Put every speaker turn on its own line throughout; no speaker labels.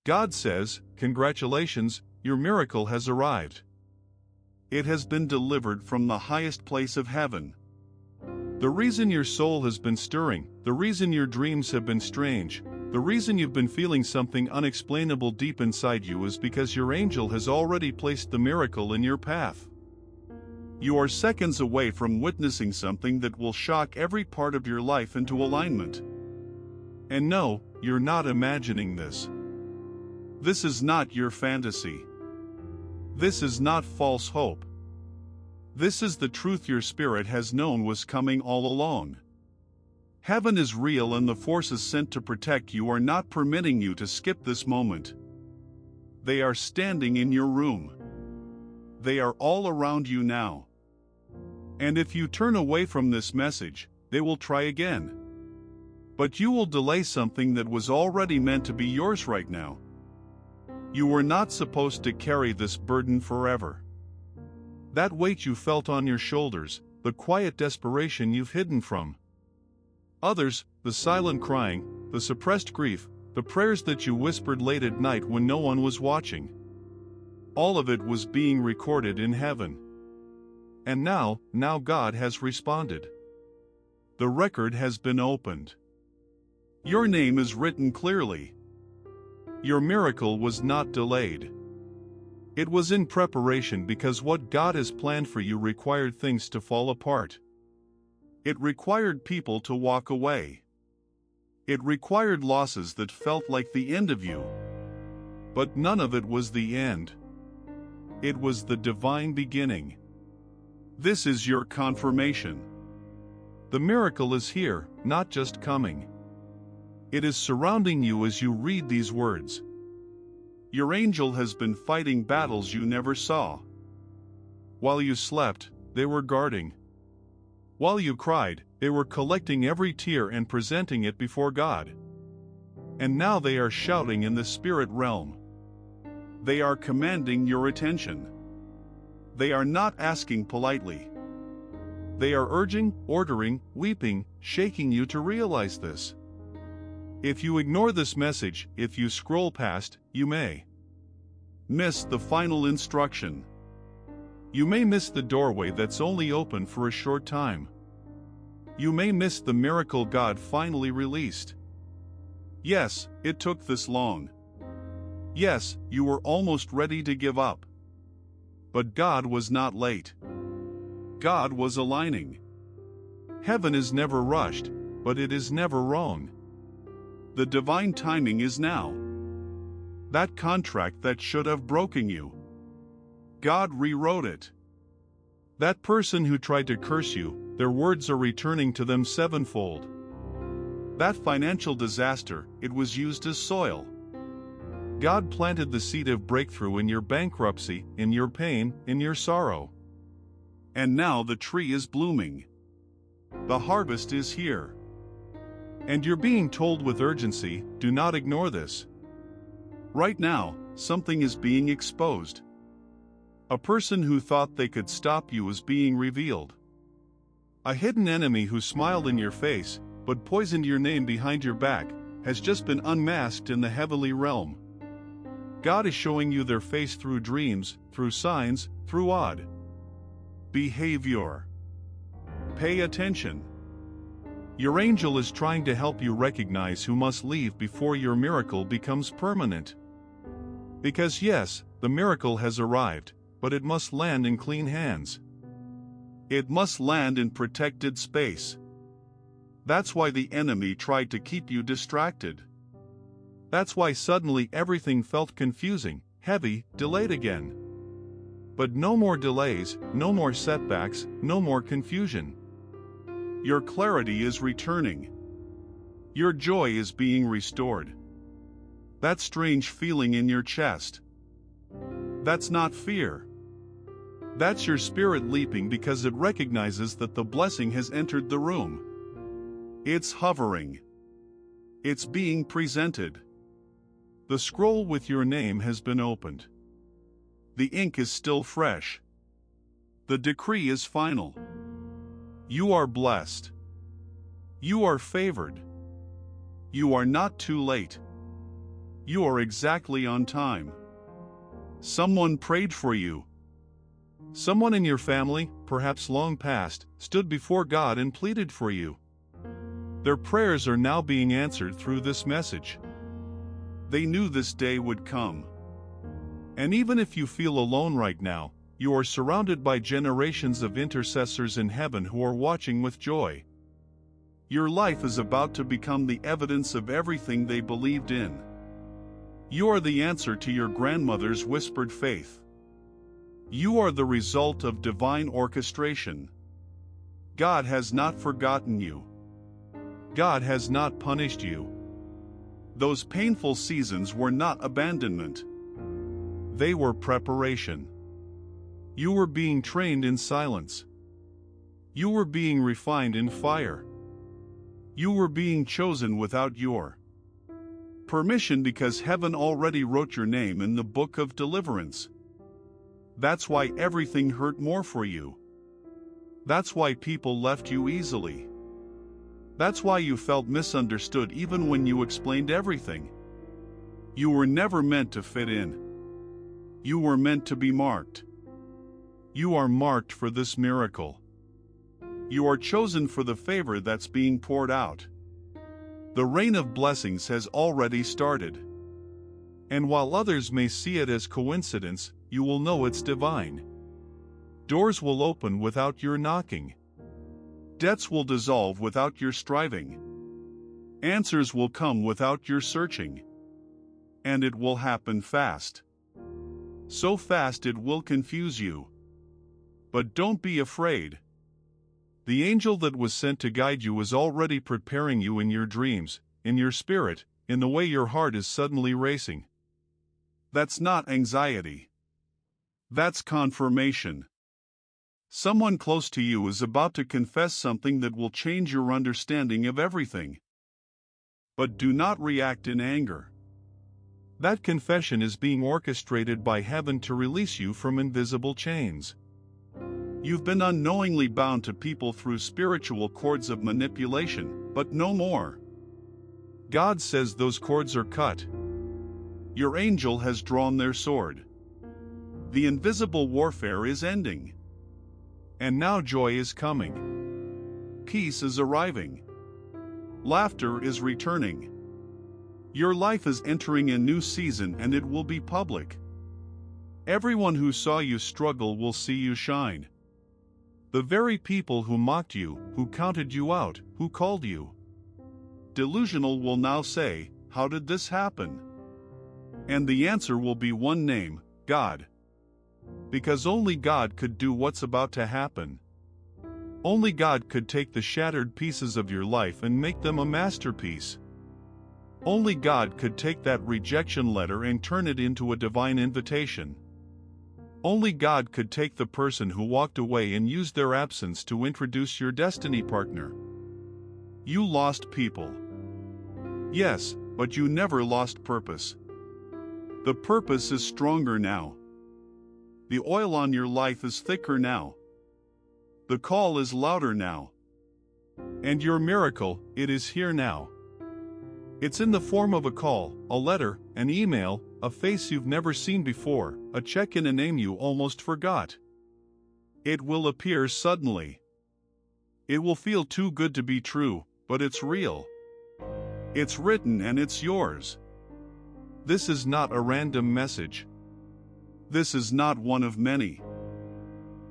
God says, "Congratulations, your miracle has arrived. It has been delivered from the highest place of heaven." The reason your soul has been stirring, the reason your dreams have been strange, the reason you've been feeling something unexplainable deep inside you is because your angel has already placed the miracle in your path. You are seconds away from witnessing something that will shock every part of your life into alignment. And no, you're not imagining this. This is not your fantasy. This is not false hope. This is the truth your spirit has known was coming all along. Heaven is real, and the forces sent to protect you are not permitting you to skip this moment. They are standing in your room. They are all around you now. And if you turn away from this message, they will try again. But you will delay something that was already meant to be yours right now. You were not supposed to carry this burden forever. That weight you felt on your shoulders, the quiet desperation you've hidden from others, the silent crying, the suppressed grief, the prayers that you whispered late at night when no one was watching. All of it was being recorded in heaven. And now God has responded. The record has been opened. Your name is written clearly. Your miracle was not delayed. It was in preparation because what God has planned for you required things to fall apart. It required people to walk away. It required losses that felt like the end of you. But none of it was the end. It was the divine beginning. This is your confirmation. The miracle is here, not just coming. It is surrounding you as you read these words. Your angel has been fighting battles you never saw. While you slept, they were guarding. While you cried, they were collecting every tear and presenting it before God. And now they are shouting in the spirit realm. They are commanding your attention. They are not asking politely. They are urging, ordering, weeping, shaking you to realize this. If you ignore this message, if you scroll past, you may miss the final instruction. You may miss the doorway that's only open for a short time. You may miss the miracle God finally released. Yes, it took this long. Yes, you were almost ready to give up. But God was not late. God was aligning. Heaven is never rushed, but it is never wrong. The divine timing is now. That contract that should have broken you, God rewrote it. That person who tried to curse you, their words are returning to them sevenfold. That financial disaster, it was used as soil. God planted the seed of breakthrough in your bankruptcy, in your pain, in your sorrow. And now the tree is blooming. The harvest is here. And you're being told with urgency, do not ignore this. Right now, something is being exposed. A person who thought they could stop you is being revealed. A hidden enemy who smiled in your face, but poisoned your name behind your back, has just been unmasked in the heavenly realm. God is showing you their face through dreams, through signs, through odd behavior. Pay attention. Your angel is trying to help you recognize who must leave before your miracle becomes permanent. Because yes, the miracle has arrived, but it must land in clean hands. It must land in protected space. That's why the enemy tried to keep you distracted. That's why suddenly everything felt confusing, heavy, delayed again. But no more delays, no more setbacks, no more confusion. Your clarity is returning. Your joy is being restored. That strange feeling in your chest, that's not fear. That's your spirit leaping because it recognizes that the blessing has entered the room. It's hovering. It's being presented. The scroll with your name has been opened. The ink is still fresh. The decree is final. You are blessed. You are favored. You are not too late. You are exactly on time. Someone prayed for you. Someone in your family, perhaps long past, stood before God and pleaded for you. Their prayers are now being answered through this message. They knew this day would come. And even if you feel alone right now, you are surrounded by generations of intercessors in heaven who are watching with joy. Your life is about to become the evidence of everything they believed in. You are the answer to your grandmother's whispered faith. You are the result of divine orchestration. God has not forgotten you. God has not punished you. Those painful seasons were not abandonment. They were preparation. You were being trained in silence. You were being refined in fire. You were being chosen without your permission because heaven already wrote your name in the book of deliverance. That's why everything hurt more for you. That's why people left you easily. That's why you felt misunderstood even when you explained everything. You were never meant to fit in. You were meant to be marked. You are marked for this miracle. You are chosen for the favor that's being poured out. The rain of blessings has already started. And while others may see it as coincidence, you will know it's divine. Doors will open without your knocking. Debts will dissolve without your striving. Answers will come without your searching. And it will happen fast. So fast it will confuse you. But don't be afraid. The angel that was sent to guide you is already preparing you in your dreams, in your spirit, in the way your heart is suddenly racing. That's not anxiety. That's confirmation. Someone close to you is about to confess something that will change your understanding of everything. But do not react in anger. That confession is being orchestrated by heaven to release you from invisible chains. You've been unknowingly bound to people through spiritual cords of manipulation, but no more. God says those cords are cut. Your angel has drawn their sword. The invisible warfare is ending. And now joy is coming. Peace is arriving. Laughter is returning. Your life is entering a new season and it will be public. Everyone who saw you struggle will see you shine. The very people who mocked you, who counted you out, who called you delusional will now say, "How did this happen?" And the answer will be one name, God. Because only God could do what's about to happen. Only God could take the shattered pieces of your life and make them a masterpiece. Only God could take that rejection letter and turn it into a divine invitation. Only God could take the person who walked away and use their absence to introduce your destiny partner. You lost people. Yes, but you never lost purpose. The purpose is stronger now. The oil on your life is thicker now. The call is louder now. And your miracle, it is here now. It's in the form of a call, a letter, an email, a face you've never seen before, a check in a name you almost forgot. It will appear suddenly. It will feel too good to be true, but it's real. It's written and it's yours. This is not a random message. This is not one of many.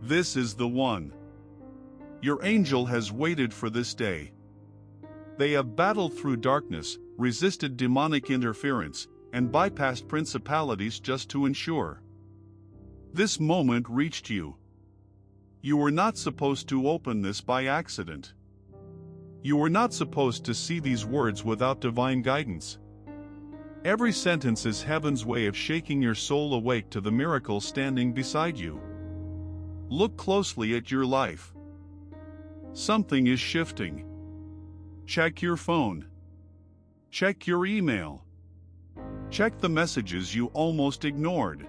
This is the one. Your angel has waited for this day. They have battled through darkness, resisted demonic interference, and bypassed principalities just to ensure this moment reached you. You were not supposed to open this by accident. You were not supposed to see these words without divine guidance. Every sentence is heaven's way of shaking your soul awake to the miracle standing beside you. Look closely at your life. Something is shifting. Check your phone. Check your email. Check the messages you almost ignored.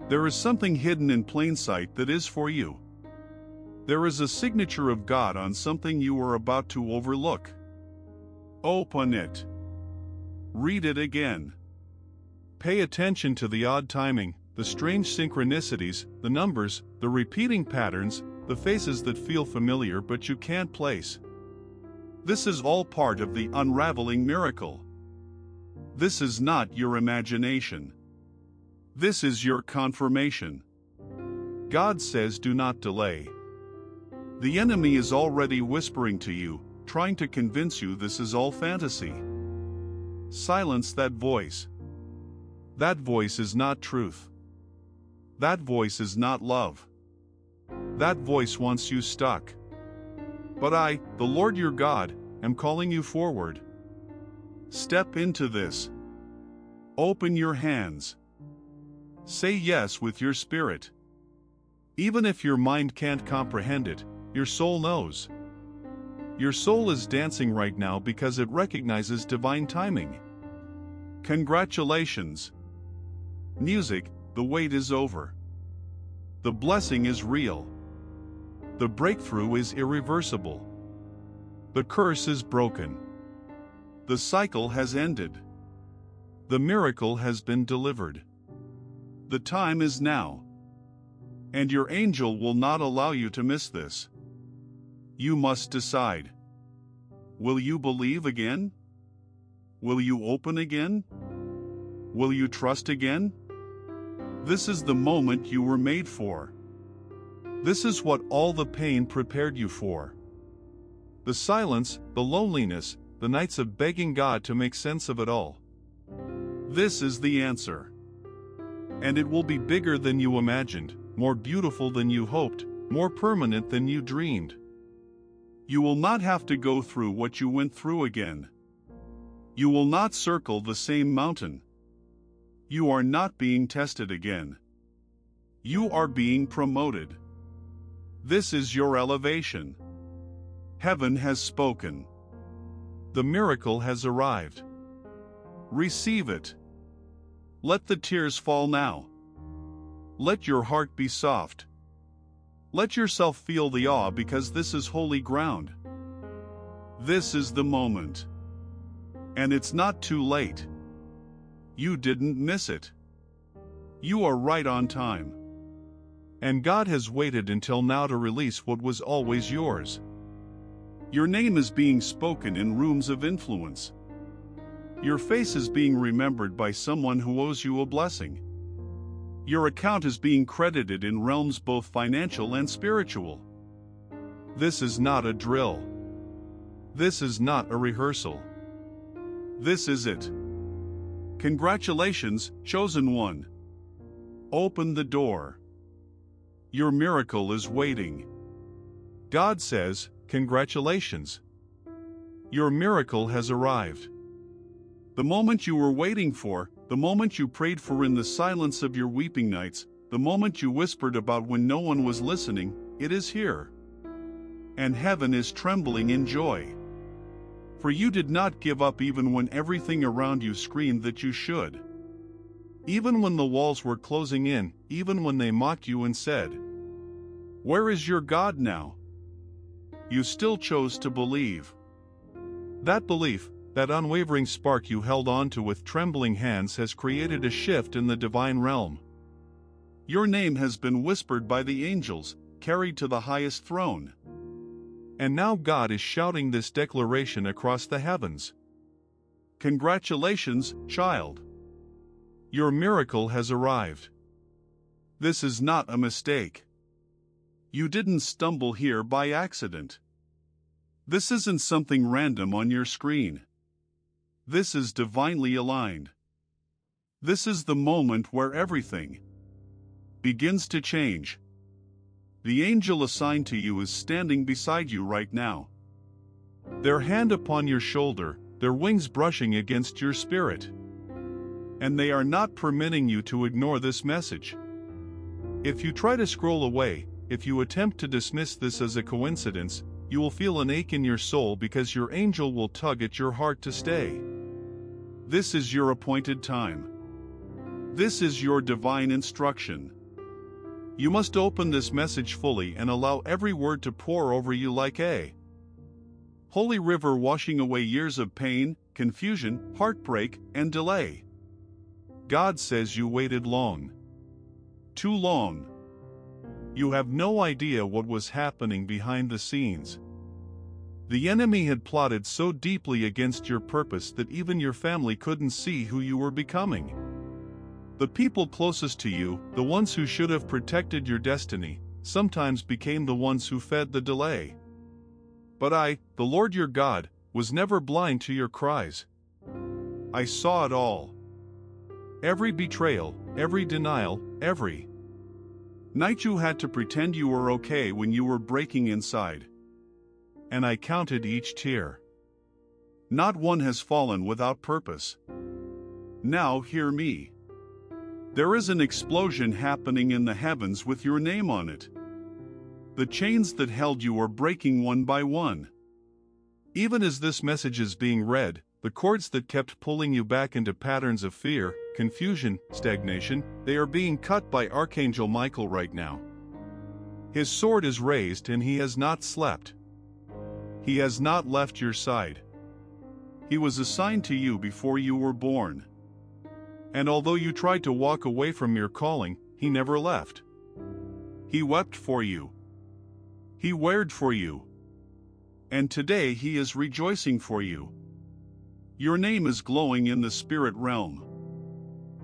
There is something hidden in plain sight that is for you. There is a signature of God on something you are about to overlook. Open it. Read it again. Pay attention to the odd timing, the strange synchronicities, the numbers, the repeating patterns, the faces that feel familiar but you can't place. This is all part of the unraveling miracle. This is not your imagination. This is your confirmation. God says, do not delay. The enemy is already whispering to you, trying to convince you this is all fantasy. Silence that voice. That voice is not truth. That voice is not love. That voice wants you stuck. But I, the Lord your God, am calling you forward. Step into this. Open your hands. Say yes with your spirit. Even if your mind can't comprehend it, your soul knows. Your soul is dancing right now because it recognizes divine timing. Congratulations. Music, the wait is over. The blessing is real. The breakthrough is irreversible. The curse is broken. The cycle has ended. The miracle has been delivered. The time is now. And your angel will not allow you to miss this. You must decide. Will you believe again? Will you open again? Will you trust again? This is the moment you were made for. This is what all the pain prepared you for. The silence, the loneliness, the nights of begging God to make sense of it all. This is the answer. And it will be bigger than you imagined, more beautiful than you hoped, more permanent than you dreamed. You will not have to go through what you went through again. You will not circle the same mountain. You are not being tested again. You are being promoted. This is your elevation. Heaven has spoken. The miracle has arrived. Receive it. Let the tears fall now. Let your heart be soft. Let yourself feel the awe because this is holy ground. This is the moment. And it's not too late. You didn't miss it. You are right on time. And God has waited until now to release what was always yours. Your name is being spoken in rooms of influence. Your face is being remembered by someone who owes you a blessing. Your account is being credited in realms both financial and spiritual. This is not a drill. This is not a rehearsal. This is it. Congratulations, chosen one. Open the door. Your miracle is waiting. God says, congratulations. Your miracle has arrived. The moment you were waiting for, the moment you prayed for in the silence of your weeping nights, the moment you whispered about when no one was listening, it is here. And heaven is trembling in joy. For you did not give up even when everything around you screamed that you should. Even when the walls were closing in, even when they mocked you and said, "Where is your God now?" You still chose to believe. That belief, that unwavering spark you held on to with trembling hands, has created a shift in the divine realm. Your name has been whispered by the angels, carried to the highest throne. And now God is shouting this declaration across the heavens. Congratulations, child. Your miracle has arrived. This is not a mistake. You didn't stumble here by accident. This isn't something random on your screen. This is divinely aligned. This is the moment where everything begins to change. The angel assigned to you is standing beside you right now. Their hand upon your shoulder, their wings brushing against your spirit. And they are not permitting you to ignore this message. If you try to scroll away, if you attempt to dismiss this as a coincidence, you will feel an ache in your soul because your angel will tug at your heart to stay. This is your appointed time. This is your divine instruction. You must open this message fully and allow every word to pour over you like a holy river, washing away years of pain, confusion, heartbreak, and delay. God says you waited long. Too long. You have no idea what was happening behind the scenes. The enemy had plotted so deeply against your purpose that even your family couldn't see who you were becoming. The people closest to you, the ones who should have protected your destiny, sometimes became the ones who fed the delay. But I, the Lord your God, was never blind to your cries. I saw it all. Every betrayal, every denial, every night you had to pretend you were okay when you were breaking inside. And I counted each tear. Not one has fallen without purpose. Now hear me. There is an explosion happening in the heavens with your name on it. The chains that held you are breaking one by one. Even as this message is being read, the cords that kept pulling you back into patterns of fear, confusion, stagnation, they are being cut by Archangel Michael right now. His sword is raised and he has not slept. He has not left your side. He was assigned to you before you were born. And although you tried to walk away from your calling, he never left. He wept for you. He wailed for you. And today he is rejoicing for you. Your name is glowing in the spirit realm.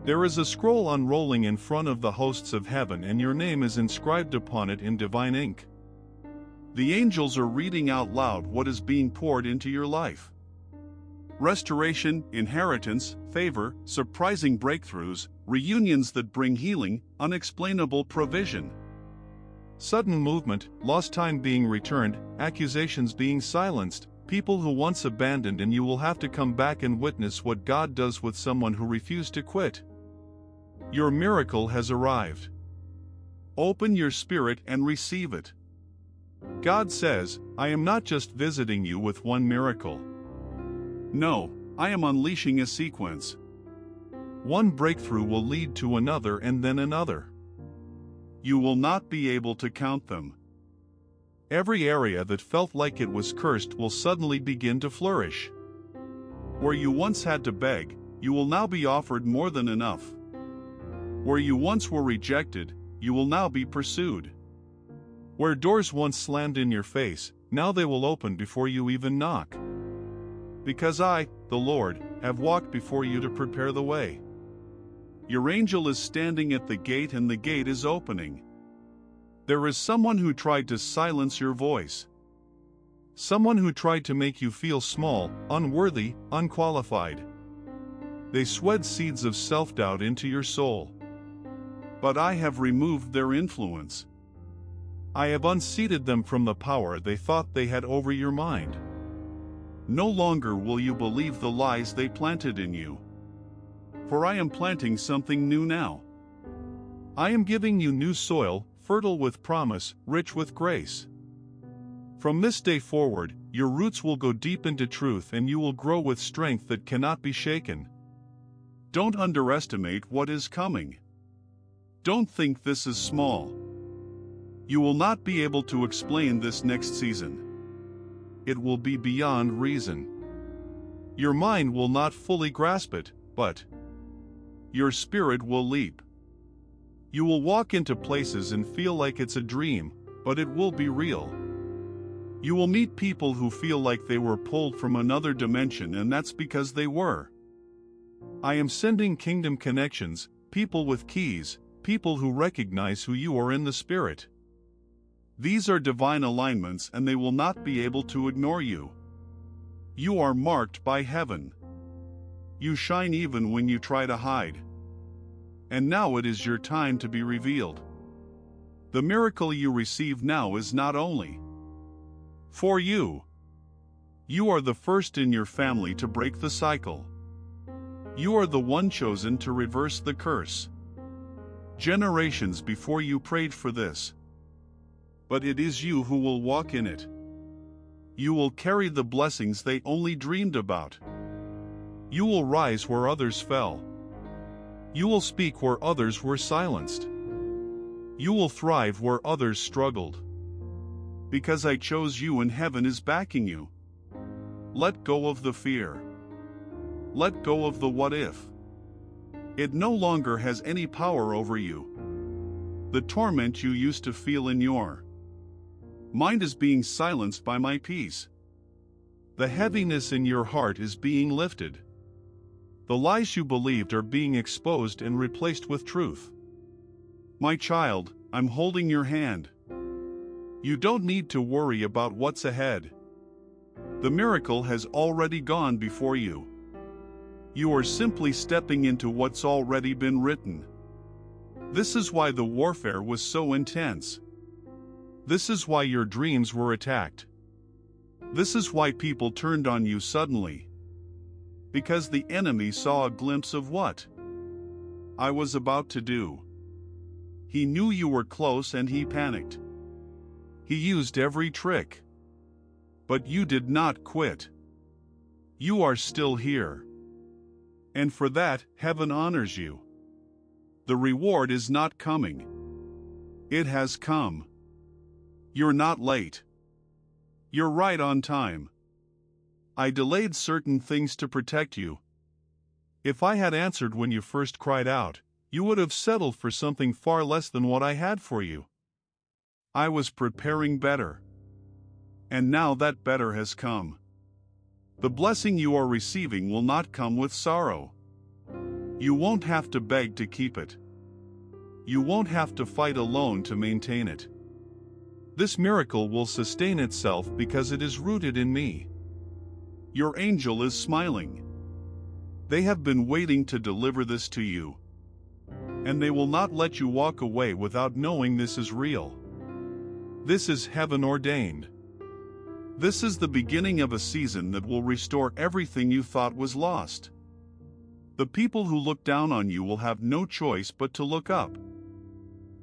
There is a scroll unrolling in front of the hosts of heaven, and your name is inscribed upon it in divine ink. The angels are reading out loud what is being poured into your life. Restoration, inheritance, favor, surprising breakthroughs, reunions that bring healing, unexplainable provision. Sudden movement, lost time being returned, accusations being silenced, people who once abandoned, and you will have to come back and witness what God does with someone who refused to quit. Your miracle has arrived. Open your spirit and receive it. God says, I am not just visiting you with one miracle. No, I am unleashing a sequence. One breakthrough will lead to another and then another. You will not be able to count them. Every area that felt like it was cursed will suddenly begin to flourish. Where you once had to beg, you will now be offered more than enough. Where you once were rejected, you will now be pursued. Where doors once slammed in your face, now they will open before you even knock. Because I, the Lord, have walked before you to prepare the way. Your angel is standing at the gate and the gate is opening. There is someone who tried to silence your voice. Someone who tried to make you feel small, unworthy, unqualified. They sowed seeds of self-doubt into your soul. But I have removed their influence. I have unseated them from the power they thought they had over your mind. No longer will you believe the lies they planted in you. For I am planting something new now. I am giving you new soil, fertile with promise, rich with grace. From this day forward, your roots will go deep into truth and you will grow with strength that cannot be shaken. Don't underestimate what is coming. Don't think this is small. You will not be able to explain this next season. It will be beyond reason. Your mind will not fully grasp it, but your spirit will leap. You will walk into places and feel like it's a dream, but it will be real. You will meet people who feel like they were pulled from another dimension, and that's because they were. I am sending kingdom connections, people with keys, people who recognize who you are in the spirit. These are divine alignments and they will not be able to ignore you. You are marked by heaven. You shine even when you try to hide. And now it is your time to be revealed. The miracle you receive now is not only for you. You are the first in your family to break the cycle. You are the one chosen to reverse the curse. Generations before you prayed for this. But it is you who will walk in it. You will carry the blessings they only dreamed about. You will rise where others fell. You will speak where others were silenced. You will thrive where others struggled. Because I chose you and heaven is backing you. Let go of the fear. Let go of the what if. It no longer has any power over you. The torment you used to feel in your mind is being silenced by my peace. The heaviness in your heart is being lifted. The lies you believed are being exposed and replaced with truth. My child, I'm holding your hand. You don't need to worry about what's ahead. The miracle has already gone before you. You are simply stepping into what's already been written. This is why the warfare was so intense. This is why your dreams were attacked. This is why people turned on you suddenly. Because the enemy saw a glimpse of what I was about to do. He knew you were close and he panicked. He used every trick. But you did not quit. You are still here. And for that, heaven honors you. The reward is not coming. It has come. You're not late. You're right on time. I delayed certain things to protect you. If I had answered when you first cried out, you would have settled for something far less than what I had for you. I was preparing better. And now that better has come. The blessing you are receiving will not come with sorrow. You won't have to beg to keep it. You won't have to fight alone to maintain it. This miracle will sustain itself because it is rooted in me. Your angel is smiling. They have been waiting to deliver this to you. And they will not let you walk away without knowing this is real. This is heaven ordained. This is the beginning of a season that will restore everything you thought was lost. The people who look down on you will have no choice but to look up.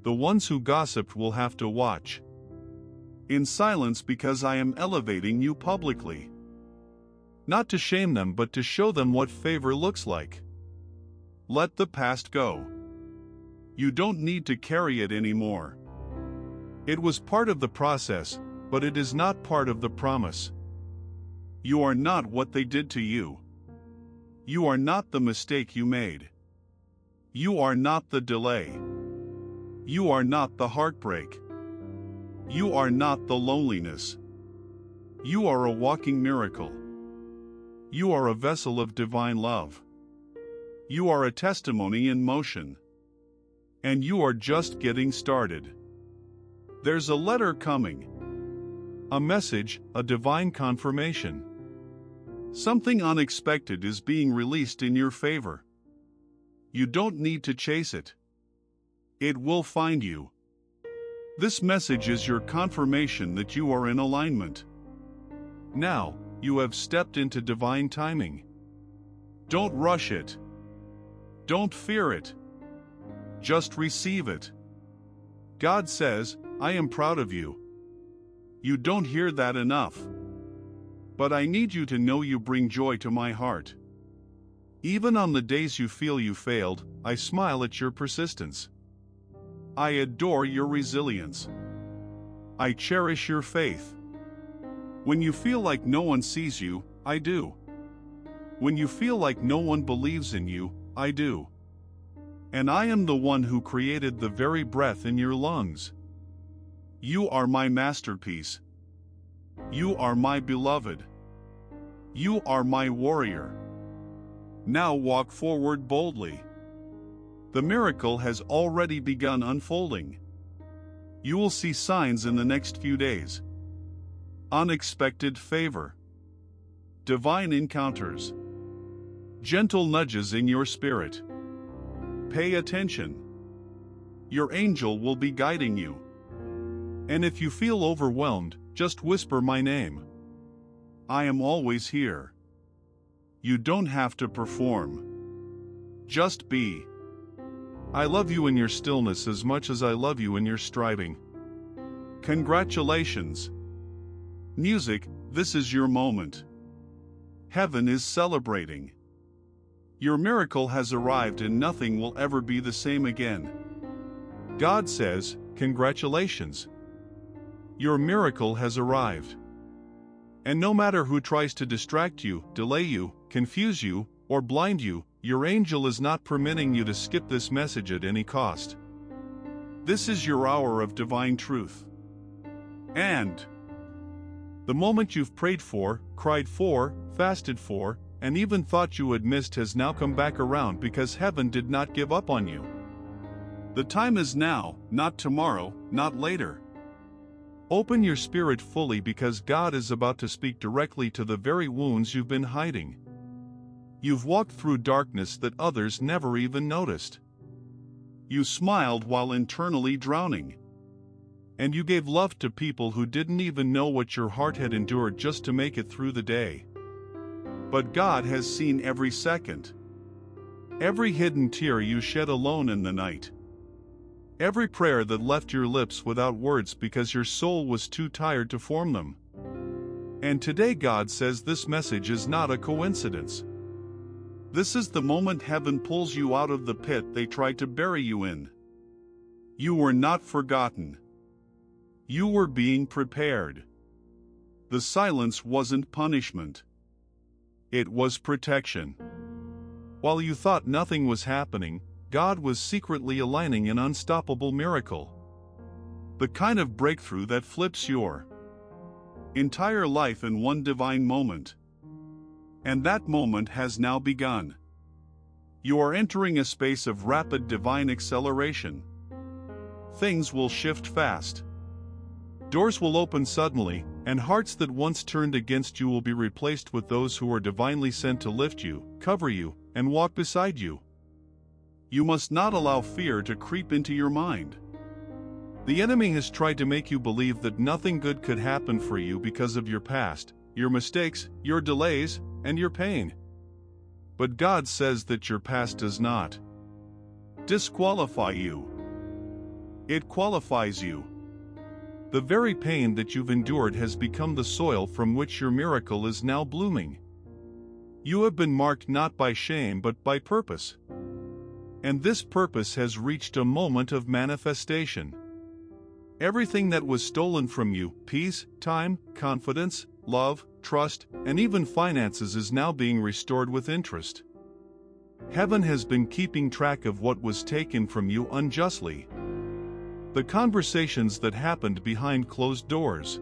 The ones who gossiped will have to watch in silence because I am elevating you publicly. Not to shame them but to show them what favor looks like. Let the past go. You don't need to carry it anymore. It was part of the process, but it is not part of the promise. You are not what they did to you. You are not the mistake you made. You are not the delay. You are not the heartbreak. You are not the loneliness. You are a walking miracle. You are a vessel of divine love. You are a testimony in motion. And you are just getting started. There's a letter coming. A message, a divine confirmation. Something unexpected is being released in your favor. You don't need to chase it. It will find you. This message is your confirmation that you are in alignment. Now, you have stepped into divine timing. Don't rush it. Don't fear it. Just receive it. God says, I am proud of you. You don't hear that enough. But I need you to know you bring joy to my heart. Even on the days you feel you failed, I smile at your persistence. I adore your resilience. I cherish your faith. When you feel like no one sees you, I do. When you feel like no one believes in you, I do. And I am the one who created the very breath in your lungs. You are my masterpiece. You are my beloved. You are my warrior. Now walk forward boldly. The miracle has already begun unfolding. You will see signs in the next few days. Unexpected favor. Divine encounters. Gentle nudges in your spirit. Pay attention. Your angel will be guiding you. And if you feel overwhelmed, just whisper my name. I am always here. You don't have to perform. Just be. I love you in your stillness as much as I love you in your striving. Congratulations. Music, this is your moment. Heaven is celebrating. Your miracle has arrived and nothing will ever be the same again. God says, congratulations. Your miracle has arrived. And no matter who tries to distract you, delay you, confuse you, or blind you, your angel is not permitting you to skip this message at any cost. This is your hour of divine truth. And the moment you've prayed for, cried for, fasted for, and even thought you had missed has now come back around because heaven did not give up on you. The time is now, not tomorrow, not later. Open your spirit fully because God is about to speak directly to the very wounds you've been hiding. You've walked through darkness that others never even noticed. You smiled while internally drowning. And you gave love to people who didn't even know what your heart had endured just to make it through the day. But God has seen every second. Every hidden tear you shed alone in the night. Every prayer that left your lips without words because your soul was too tired to form them. And today God says this message is not a coincidence. This is the moment heaven pulls you out of the pit they tried to bury you in. You were not forgotten. You were being prepared. The silence wasn't punishment. It was protection. While you thought nothing was happening, God was secretly aligning an unstoppable miracle. The kind of breakthrough that flips your entire life in one divine moment. And that moment has now begun. You are entering a space of rapid divine acceleration. Things will shift fast. Doors will open suddenly, and hearts that once turned against you will be replaced with those who are divinely sent to lift you, cover you, and walk beside you. You must not allow fear to creep into your mind. The enemy has tried to make you believe that nothing good could happen for you because of your past, your mistakes, your delays, and your pain. But God says that your past does not disqualify you. It qualifies you. The very pain that you've endured has become the soil from which your miracle is now blooming. You have been marked not by shame but by purpose. And this purpose has reached a moment of manifestation. Everything that was stolen from you, peace, time, confidence, love, trust, and even finances is now being restored with interest. Heaven has been keeping track of what was taken from you unjustly. The conversations that happened behind closed doors.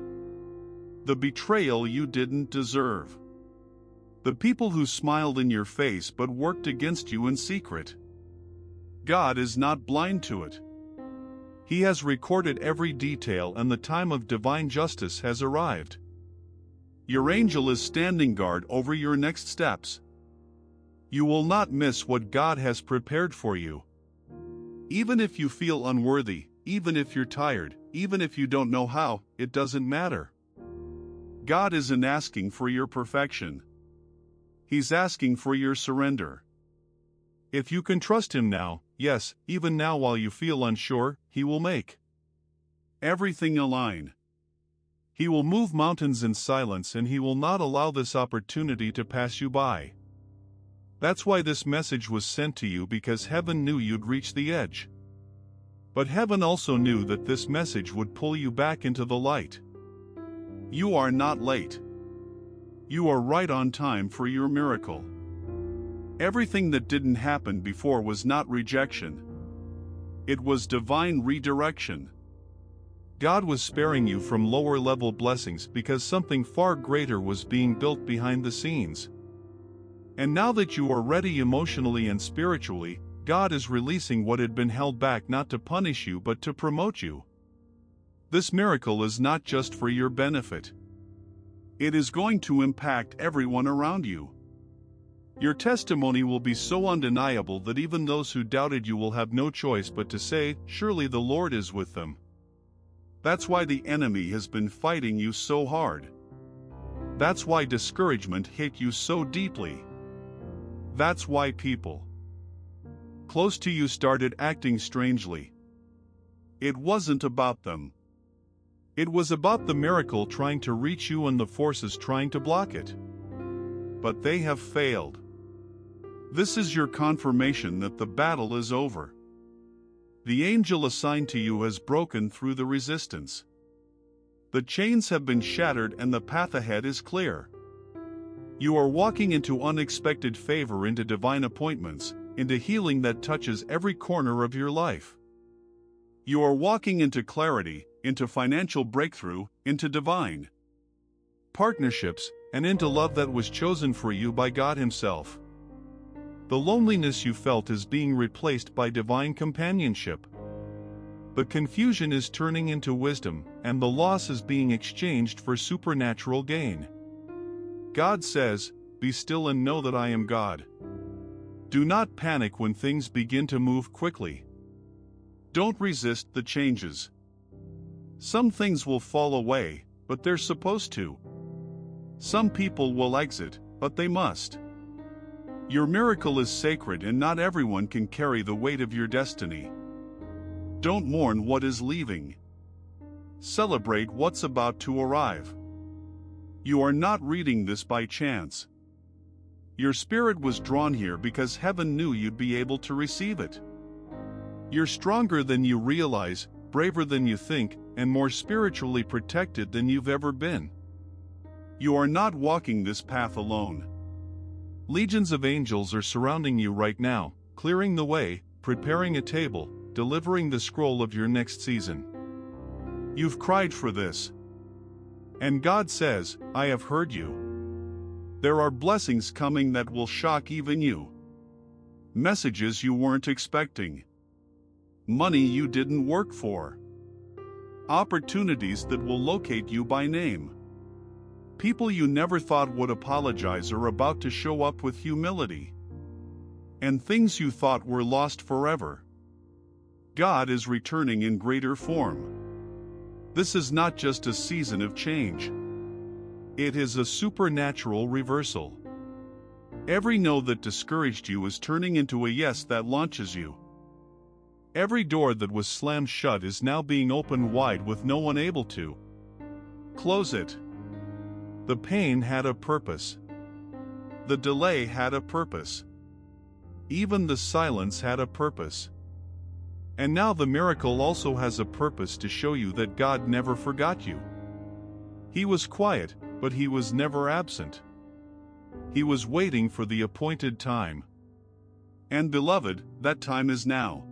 The betrayal you didn't deserve. The people who smiled in your face but worked against you in secret. God is not blind to it. He has recorded every detail and the time of divine justice has arrived. Your angel is standing guard over your next steps. You will not miss what God has prepared for you. Even if you feel unworthy, even if you're tired, even if you don't know how, it doesn't matter. God isn't asking for your perfection. He's asking for your surrender. If you can trust Him now, yes, even now while you feel unsure, He will make everything align. He will move mountains in silence and He will not allow this opportunity to pass you by. That's why this message was sent to you, because heaven knew you'd reach the edge. But heaven also knew that this message would pull you back into the light. You are not late. You are right on time for your miracle. Everything that didn't happen before was not rejection. It was divine redirection. God was sparing you from lower-level blessings because something far greater was being built behind the scenes. And now that you are ready emotionally and spiritually, God is releasing what had been held back, not to punish you but to promote you. This miracle is not just for your benefit. It is going to impact everyone around you. Your testimony will be so undeniable that even those who doubted you will have no choice but to say, "Surely the Lord is with them." That's why the enemy has been fighting you so hard. That's why discouragement hit you so deeply. That's why people close to you started acting strangely. It wasn't about them. It was about the miracle trying to reach you and the forces trying to block it. But they have failed. This is your confirmation that the battle is over. The angel assigned to you has broken through the resistance. The chains have been shattered and the path ahead is clear. You are walking into unexpected favor, into divine appointments, into healing that touches every corner of your life. You are walking into clarity, into financial breakthrough, into divine partnerships, and into love that was chosen for you by God Himself. The loneliness you felt is being replaced by divine companionship. The confusion is turning into wisdom, and the loss is being exchanged for supernatural gain. God says, "Be still and know that I am God." Do not panic when things begin to move quickly. Don't resist the changes. Some things will fall away, but they're supposed to. Some people will exit, but they must. Your miracle is sacred, and not everyone can carry the weight of your destiny. Don't mourn what is leaving. Celebrate what's about to arrive. You are not reading this by chance. Your spirit was drawn here because heaven knew you'd be able to receive it. You're stronger than you realize, braver than you think, and more spiritually protected than you've ever been. You are not walking this path alone. Legions of angels are surrounding you right now, clearing the way, preparing a table, delivering the scroll of your next season. You've cried for this. And God says, "I have heard you." There are blessings coming that will shock even you. Messages you weren't expecting. Money you didn't work for. Opportunities that will locate you by name. People you never thought would apologize are about to show up with humility. And things you thought were lost forever. God is returning in greater form. This is not just a season of change. It is a supernatural reversal. Every no that discouraged you is turning into a yes that launches you. Every door that was slammed shut is now being opened wide with no one able to close it. The pain had a purpose. The delay had a purpose. Even the silence had a purpose. And now the miracle also has a purpose, to show you that God never forgot you. He was quiet, but He was never absent. He was waiting for the appointed time. And beloved, that time is now.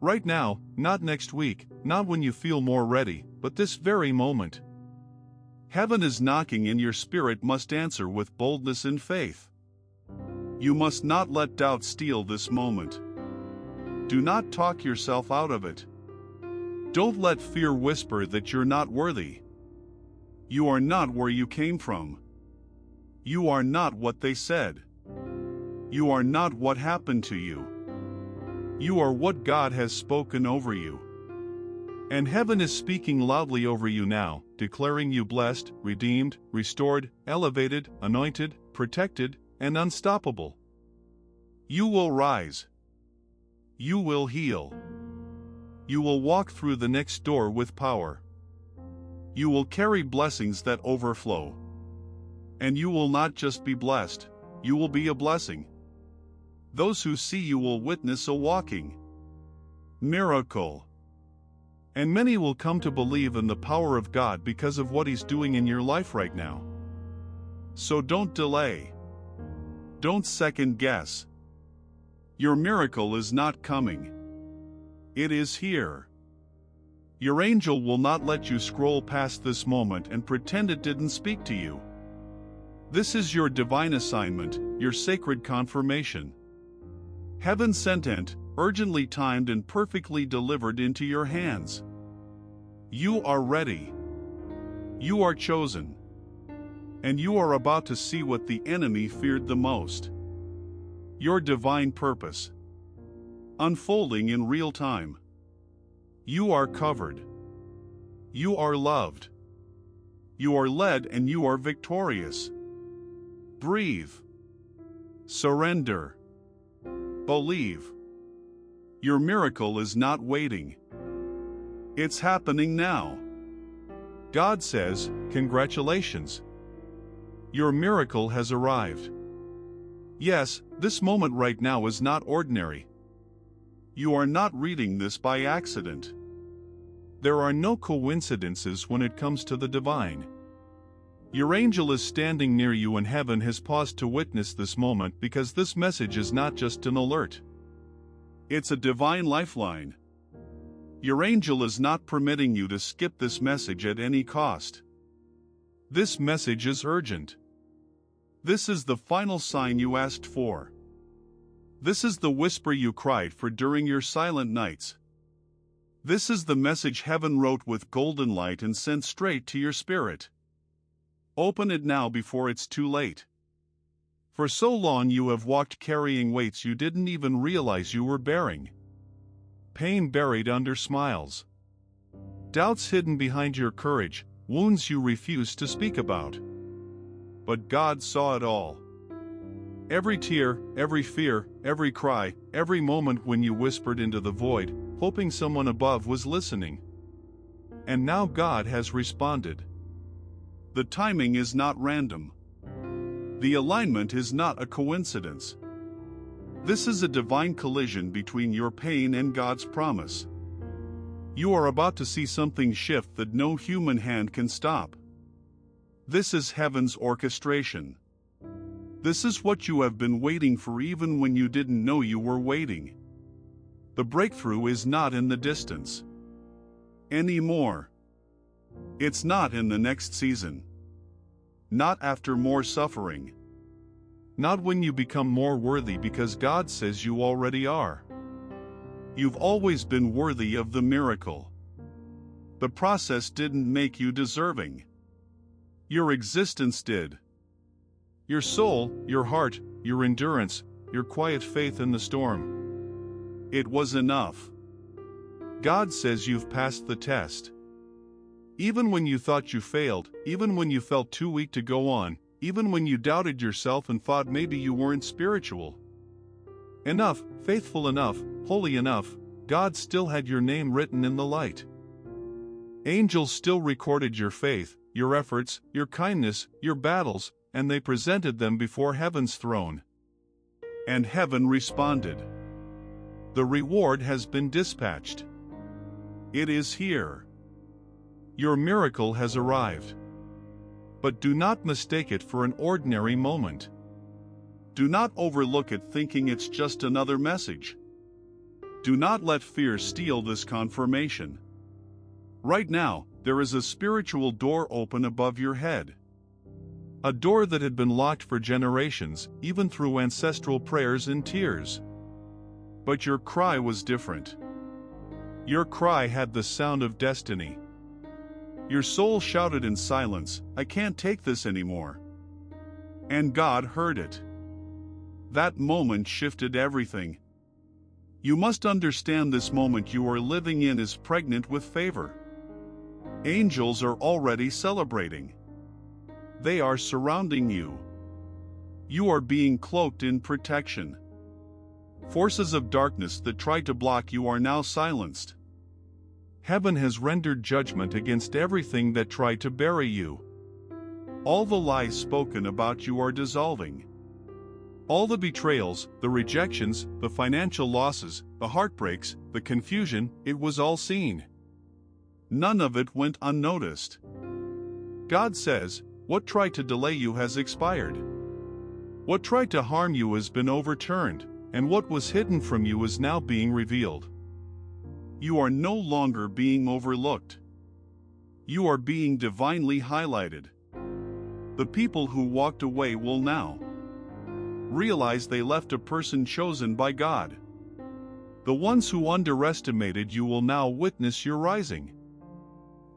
Right now, not next week, not when you feel more ready, but this very moment. Heaven is knocking, and your spirit must answer with boldness and faith. You must not let doubt steal this moment. Do not talk yourself out of it. Don't let fear whisper that you're not worthy. You are not where you came from. You are not what they said. You are not what happened to you. You are what God has spoken over you. And heaven is speaking loudly over you now, declaring you blessed, redeemed, restored, elevated, anointed, protected, and unstoppable. You will rise. You will heal. You will walk through the next door with power. You will carry blessings that overflow. And you will not just be blessed, you will be a blessing. Those who see you will witness a walking miracle. And many will come to believe in the power of God because of what He's doing in your life right now. So don't delay. Don't second guess. Your miracle is not coming. It is here. Your angel will not let you scroll past this moment and pretend it didn't speak to you. This is your divine assignment, your sacred confirmation. Heaven sent it, urgently timed and perfectly delivered into your hands. You are ready. You are chosen. And you are about to see what the enemy feared the most. Your divine purpose. Unfolding in real time. You are covered. You are loved. You are led, and you are victorious. Breathe. Surrender. Believe. Your miracle is not waiting. It's happening now. God says, "Congratulations. Your miracle has arrived." Yes, this moment right now is not ordinary. You are not reading this by accident. There are no coincidences when it comes to the divine. Your angel is standing near you and heaven has paused to witness this moment because this message is not just an alert. It's a divine lifeline. Your angel is not permitting you to skip this message at any cost. This message is urgent. This is the final sign you asked for. This is the whisper you cried for during your silent nights. This is the message heaven wrote with golden light and sent straight to your spirit. Open it now before it's too late. For so long you have walked carrying weights you didn't even realize you were bearing. Pain buried under smiles. Doubts hidden behind your courage, wounds you refused to speak about. But God saw it all. Every tear, every fear, every cry, every moment when you whispered into the void, hoping someone above was listening. And now God has responded. The timing is not random. The alignment is not a coincidence. This is a divine collision between your pain and God's promise. You are about to see something shift that no human hand can stop. This is heaven's orchestration. This is what you have been waiting for even when you didn't know you were waiting. The breakthrough is not in the distance anymore. It's not in the next season. Not after more suffering. Not when you become more worthy because God says you already are. You've always been worthy of the miracle. The process didn't make you deserving. Your existence did. Your soul, your heart, your endurance, your quiet faith in the storm. It was enough. God says you've passed the test. Even when you thought you failed, even when you felt too weak to go on, even when you doubted yourself and thought maybe you weren't spiritual enough, faithful enough, holy enough, God still had your name written in the light. Angels still recorded your faith, your efforts, your kindness, your battles, and they presented them before heaven's throne. And heaven responded. The reward has been dispatched. It is here. Your miracle has arrived. But do not mistake it for an ordinary moment. Do not overlook it thinking it's just another message. Do not let fear steal this confirmation. Right now, there is a spiritual door open above your head. A door that had been locked for generations, even through ancestral prayers and tears. But your cry was different. Your cry had the sound of destiny. Your soul shouted in silence, "I can't take this anymore." And God heard it. That moment shifted everything. You must understand this moment you are living in is pregnant with favor. Angels are already celebrating. They are surrounding you. You are being cloaked in protection. Forces of darkness that tried to block you are now silenced. Heaven has rendered judgment against everything that tried to bury you. All the lies spoken about you are dissolving. All the betrayals, the rejections, the financial losses, the heartbreaks, the confusion, it was all seen. None of it went unnoticed. God says, what tried to delay you has expired. What tried to harm you has been overturned, and what was hidden from you is now being revealed. You are no longer being overlooked. You are being divinely highlighted. The people who walked away will now realize they left a person chosen by God. The ones who underestimated you will now witness your rising.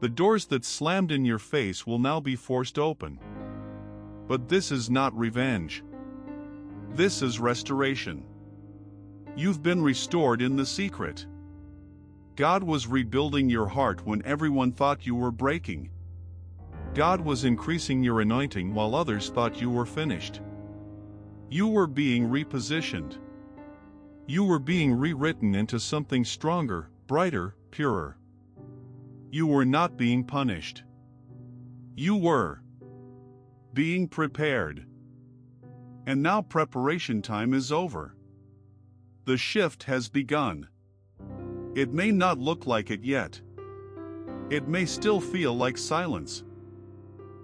The doors that slammed in your face will now be forced open. But this is not revenge. This is restoration. You've been restored in the secret. God was rebuilding your heart when everyone thought you were breaking. God was increasing your anointing while others thought you were finished. You were being repositioned. You were being rewritten into something stronger, brighter, purer. You were not being punished. You were being prepared. And now preparation time is over. The shift has begun. It may not look like it yet. It may still feel like silence.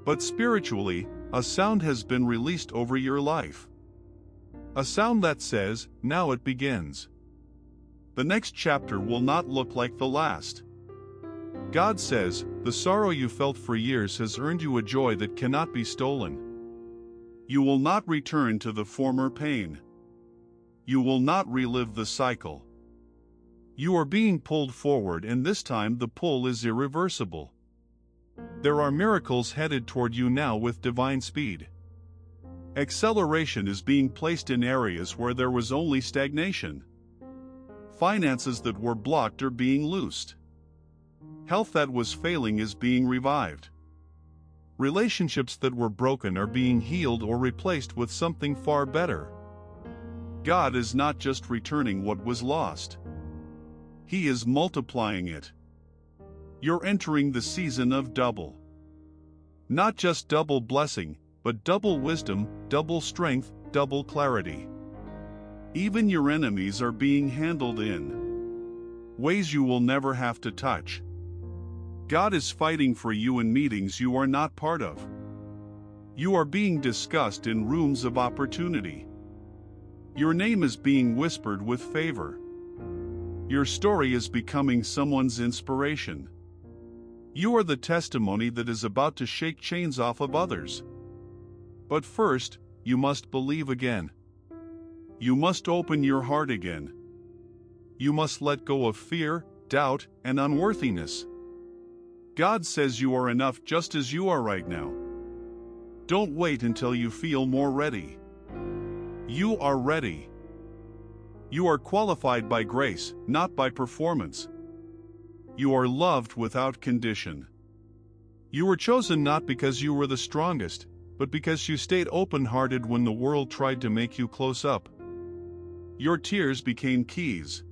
But spiritually, a sound has been released over your life. A sound that says, now it begins. The next chapter will not look like the last. God says, the sorrow you felt for years has earned you a joy that cannot be stolen. You will not return to the former pain. You will not relive the cycle. You are being pulled forward, and this time the pull is irreversible. There are miracles headed toward you now with divine speed. Acceleration is being placed in areas where there was only stagnation. Finances that were blocked are being loosed. Health that was failing is being revived. Relationships that were broken are being healed or replaced with something far better. God is not just returning what was lost. He is multiplying it. You're entering the season of double. Not just double blessing, but double wisdom, double strength, double clarity. Even your enemies are being handled in ways you will never have to touch. God is fighting for you in meetings you are not part of. You are being discussed in rooms of opportunity. Your name is being whispered with favor. Your story is becoming someone's inspiration. You are the testimony that is about to shake chains off of others. But first, you must believe again. You must open your heart again. You must let go of fear, doubt, and unworthiness. God says you are enough just as you are right now. Don't wait until you feel more ready. You are ready. You are qualified by grace, not by performance. You are loved without condition. You were chosen not because you were the strongest, but because you stayed open-hearted when the world tried to make you close up. Your tears became keys.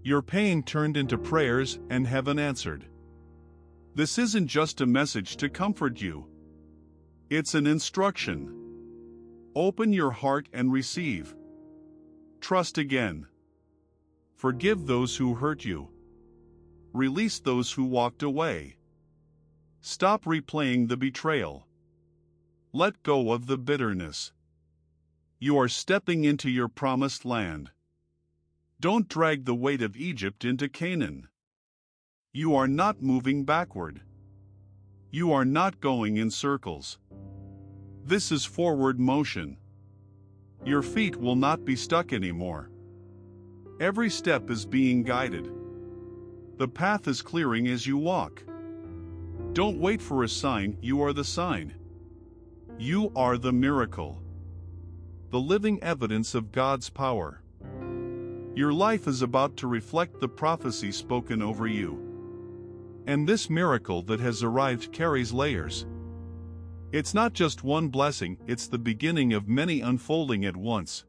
Your pain turned into prayers, and heaven answered. This isn't just a message to comfort you. It's an instruction. Open your heart and receive. Trust again. Forgive those who hurt you. Release those who walked away. Stop replaying the betrayal. Let go of the bitterness. You are stepping into your promised land. Don't drag the weight of Egypt into Canaan. You are not moving backward. You are not going in circles. This is forward motion. Your feet will not be stuck anymore. Every step is being guided. The path is clearing as you walk. Don't wait for a sign, you are the sign. You are the miracle. The living evidence of God's power. Your life is about to reflect the prophecy spoken over you. And this miracle that has arrived carries layers. It's not just one blessing, it's the beginning of many unfolding at once.